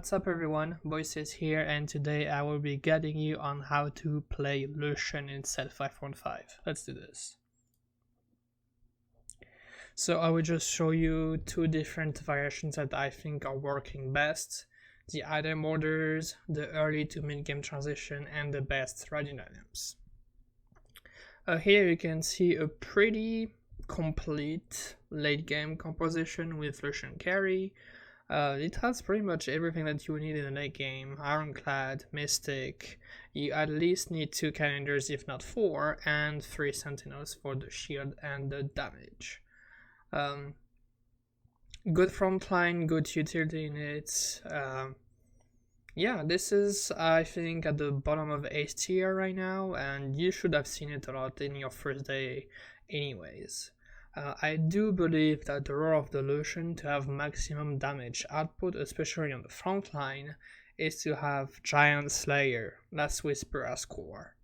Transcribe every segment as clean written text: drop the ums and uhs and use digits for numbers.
What's up everyone, Voices here, and today I will be guiding you on how to play Lucian in set 5.5. Let's do this. So I will just show you two different variations that I think are working best. The item orders, the early to mid game transition, and the best riding items. Here you can see a pretty complete late game composition with Lucian carry. It has pretty much everything that you need in a late game: Ironclad, Mystic. You at least need 2 calendars, if not 4, and 3 sentinels for the shield and the damage. Good frontline, good utility units. Yeah, this is, I think, at the bottom of A tier right now, and you should have seen it a lot in your first day anyways. I do believe that the role of the Lucian to have maximum damage output, especially on the front line, is to have Giant Slayer, Last Whisper as core.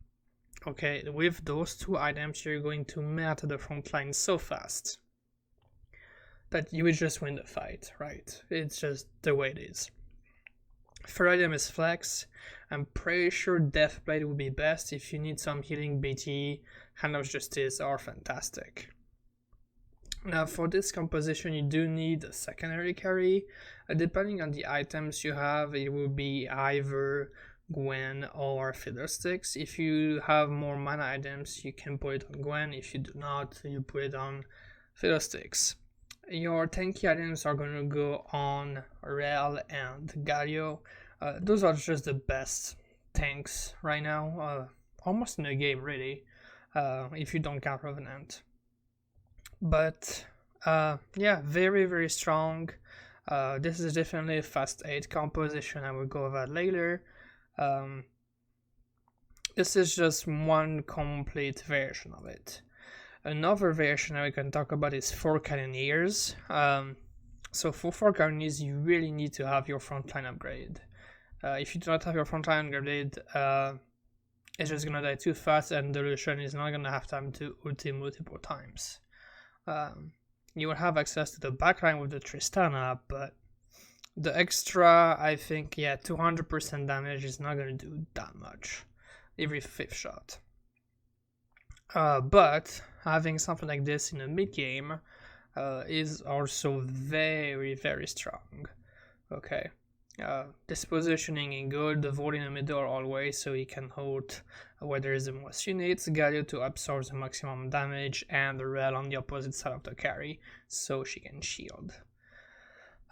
Okay, with those 2 items you're going to melt the front line so fast that you will just win the fight, right? It's just the way it is. Third item is Flex. I'm pretty sure Deathblade would be best if you need some healing. BT, Hand of Justice are fantastic. Now for this composition you do need a secondary carry. Depending on the items you have, it will be either Gwen or Fiddlesticks. If you have more mana items you can put it on Gwen, if you do not you put it on Fiddlesticks. Your tanky items are going to go on Rel and Galio. Those are just the best tanks right now, almost in the game really, if you don't count Revenant. But yeah, very strong. This is definitely a fast 8 composition. I will go over that later. This is just one complete version of it. Another version I can talk about is 4 Cannoneers. So for 4 Cannoneers you really need to have your frontline upgrade. If you do not have your frontline upgrade, it's just gonna die too fast and the Lucian is not gonna have time to ulti multiple times. You will have access to the backline with the Tristana, but the extra, I think, yeah, 200% damage is not gonna do that much every 5th shot. But having something like this in a mid game is also very strong. Okay, this positioning is good. The Volt in the middle always, so he can hold where there is the most units. Galio to absorb the maximum damage, and the Rel on the opposite side of the carry, so she can shield.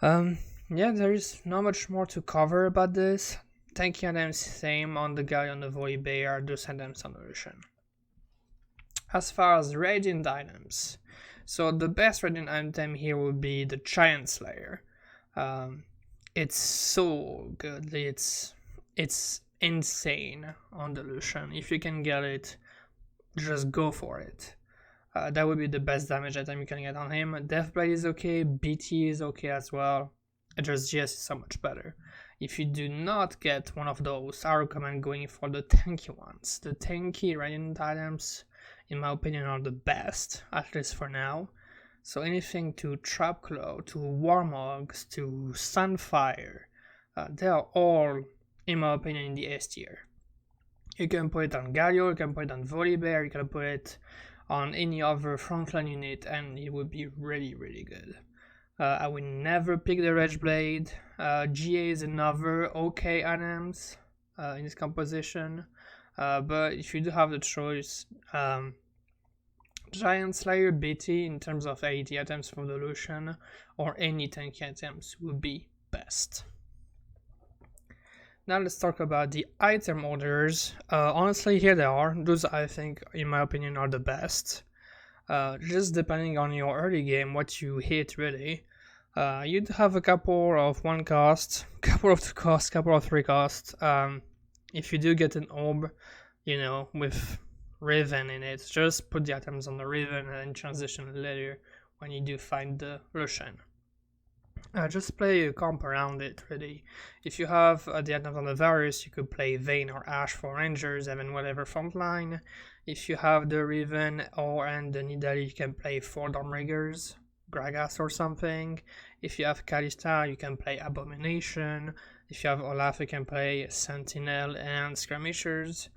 Yeah, there is not much more to cover about this. Tanky items same on the Galio and the Volibear, those items on the Lucian. As far as radiant items, so the best radiant item here would be the Giant Slayer. It's so good, it's insane on the Lucian. If you can get it, just go for it. That would be the best damage item you can get on him. Deathblade is okay, BT is okay as well. Just GS is so much better. If you do not get one of those, I recommend going for the tanky ones. The tanky radiant items, in my opinion, are the best, at least for now. So anything to Trapclaw, to Warmogs, to Sunfire, they are all, in my opinion, in the S tier. You can put it on Galio, you can put it on Volibear, you can put it on any other frontline unit, and it would be really good. I will never pick the Rageblade. GA is another okay items in this composition. But if you do have the choice, Giant Slayer, BT in terms of AD items for the Lucian, or any tanky items would be best. Now let's talk about the item orders. Honestly, here they are. Those I think, in my opinion, are the best. Just depending on your early game, what you hit really. You'd have a couple of 1 cost, couple of 2 costs, couple of 3 costs. If you do get an orb, you know, with Riven in it, just put the items on the Riven and then transition later when you do find the Lucian. Just play a comp around it really. If you have the items on the Varus, you could play Vayne or Ashe for Rangers and then whatever frontline. If you have the Riven and the Nidalee, you can play 4 Dawnriggers, Gragas or something. If you have Kalista, you can play Abomination. If you have Olaf, you can play Sentinel and Skirmishers.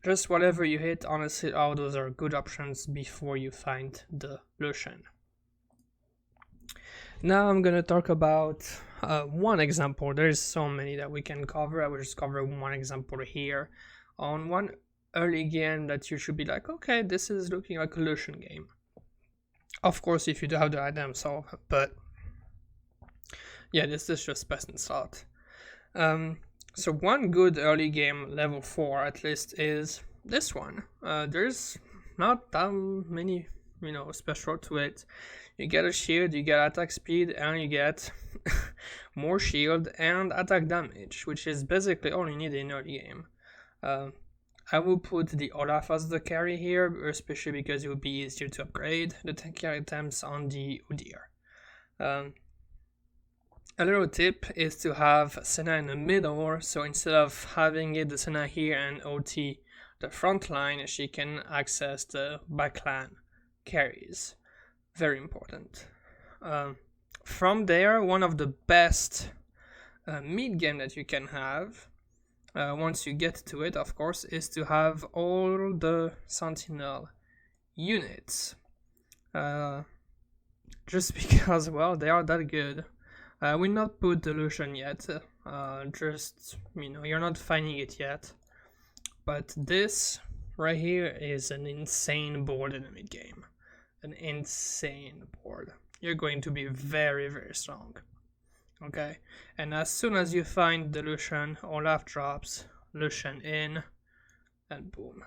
Just whatever you hit, honestly, all those are good options before you find the Lucian. Now I'm gonna talk about one example. There's so many that we can cover. I will just cover one example here on one early game that you should be like, okay, this is looking like a Lucian game. Of course, if you do have the items, but yeah, this is just best in slot. So one good early game level 4 at least is this one. There's not that many, special to it. You get a shield, you get attack speed, and you get more shield and attack damage, which is basically all you need in early game. I will put the Olaf as the carry here, especially because it would be easier to upgrade the tanky items on the Udyr. A little tip is to have Senna in the middle, so instead of having the Senna here and OT the front line, she can access the backline carries. Very important. From there, one of the best mid game that you can have, once you get to it, of course, is to have all the Sentinel units. Just because, well, they are that good. I will not put the Lucian yet, you're not finding it yet. But this right here is an insane board in the mid game. An insane board. You're going to be very, very strong. Okay? And as soon as you find the Lucian, Olaf drops, Lucian in, and boom.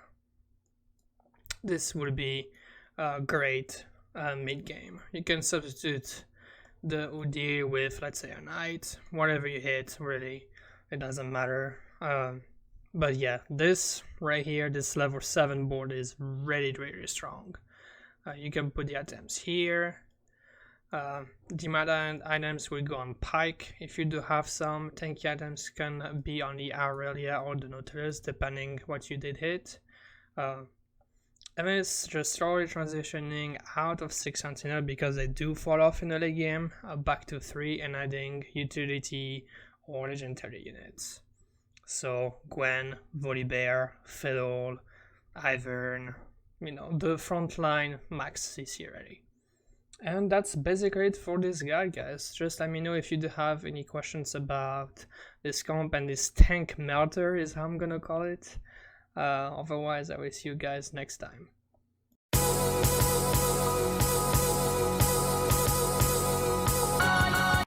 This will be a great mid game. You can substitute the Udyr with, let's say, a knight, whatever you hit, really, it doesn't matter. But yeah, this right here, this level 7 board is really, really strong. You can put the items here. The meta items will go on Pike. If you do have some, tanky items can be on the Aurelia or the Nautilus, depending what you did hit. And it's just slowly transitioning out of 6 Sentinel because they do fall off in the late game, back to 3 and adding utility or legendary units. So Gwen, Volibear, Fiddle, Ivern, the frontline max CC already. And that's basically it for this guide, guys. Just let me know if you do have any questions about this comp and this tank melter is how I'm gonna call it. Otherwise, I will see you guys next time.